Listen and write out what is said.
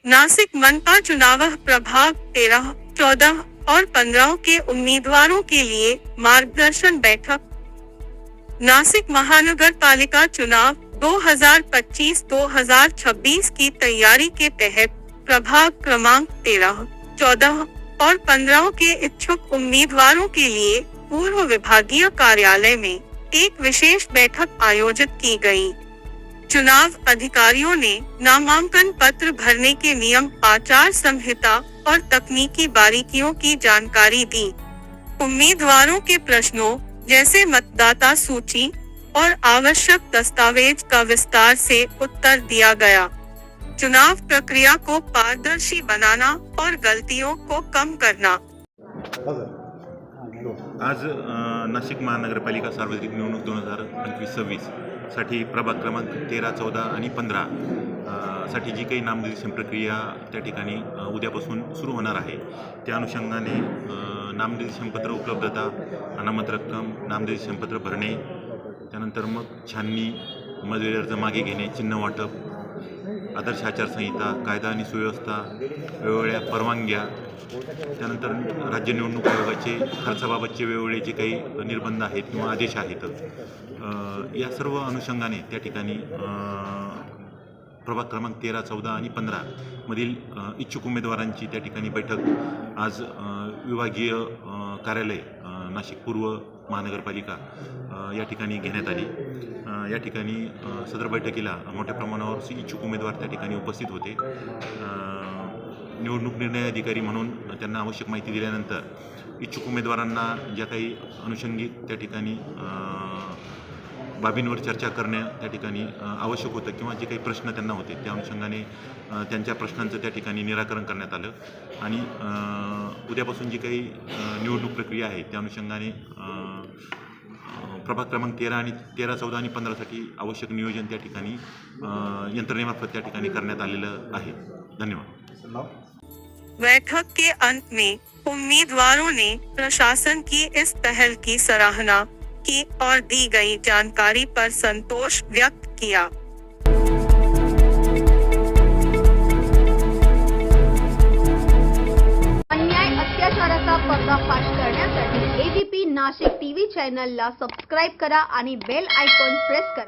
नासिक मनपा चुनाव प्रभाग 13, 14 और 15 के उम्मीदवारों के लिए मार्गदर्शन बैठक। नासिक महानगर पालिका चुनाव 2025-2026 की तैयारी के तहत प्रभाग क्रमांक 13, 14 और 15 के इच्छुक उम्मीदवारों के लिए पूर्व विभागीय कार्यालय में एक विशेष बैठक आयोजित की गई। चुनाव अधिकारियों ने नामांकन पत्र भरने के नियम, आचार संहिता और तकनीकी बारीकियों की जानकारी दी। उम्मीदवारों के प्रश्नों जैसे मतदाता सूची और आवश्यक दस्तावेज का विस्तार से उत्तर दिया गया। चुनाव प्रक्रिया को पारदर्शी बनाना और गलतियों को कम करना। आज नाशिक महानगरपालिका सार्वत्रिक निवडणूक 2025-26 साठी प्रभाग क्रमांक 13, 14 आणि 15 साठी जी काही नामनिर्देशन प्रक्रिया त्या ठिकाणी उद्यापासून सुरू होणार आहे, त्या अनुषंगाने नामनिर्देशनपत्र उपलब्धता, अनामत रक्कम, नामनिर्देशनपत्र भरणे, त्यानंतर मग छाननी, उमेदवारी अर्ज मागे घेणे, चिन्ह वाटप, आदर्श आचारसंहिता, कायदा आणि सुव्यवस्था, वेगवेगळ्या परवानग्या, त्यानंतर राज्य निवडणूक आयोगाचे खर्चाबाबतचे वेगवेगळे जे काही निर्बंध आहेत किंवा आदेश आहेत, या सर्व अनुषंगाने त्या ठिकाणी प्रभाग क्रमांक 13, 14 आणि 15 मधील इच्छुक उमेदवारांची त्या ठिकाणी बैठक आज विभागीय कार्यालय नाशिक पूर्व महानगरपालिका या ठिकाणी घेण्यात आली। या ठिकाणी सदर बैठकीला मोठ्या प्रमाणावर इच्छुक उमेदवार त्या ठिकाणी उपस्थित होते। निवडणूक निर्णय अधिकारी म्हणून त्यांना आवश्यक माहिती दिल्यानंतर इच्छुक उमेदवारांना ज्या काही अनुषंगिक त्या ठिकाणी बाबींवर चर्चा करणे त्या ठिकाणी आवश्यक होतं किंवा जे काही प्रश्न त्यांना होते त्या अनुषंगाने त्यांच्या प्रश्नांचं त्या ठिकाणी निराकरण करण्यात आलं आणि उद्यापासून जी काही निवडणूक प्रक्रिया आहे त्या अनुषंगाने प्रभाग क्रमांक 13, 14 आणि 15 साठी आवश्यक नियोजन त्या ठिकाणी यंत्रणेमार्फत त्या ठिकाणी करण्यात आलेलं आहे। धन्यवाद। बैठक के अंत में उम्मीदवारों ने प्रशासन की इस पहल की सराहना की और दी गई जानकारी पर संतोष व्यक्त किया। अन्याय अत्याचाराचा पर्दाफाश करण्यासाठी AVP नाशिक टीव्ही चॅनलला सबस्क्राइब करा आणि बेल आयकॉन प्रेस करा।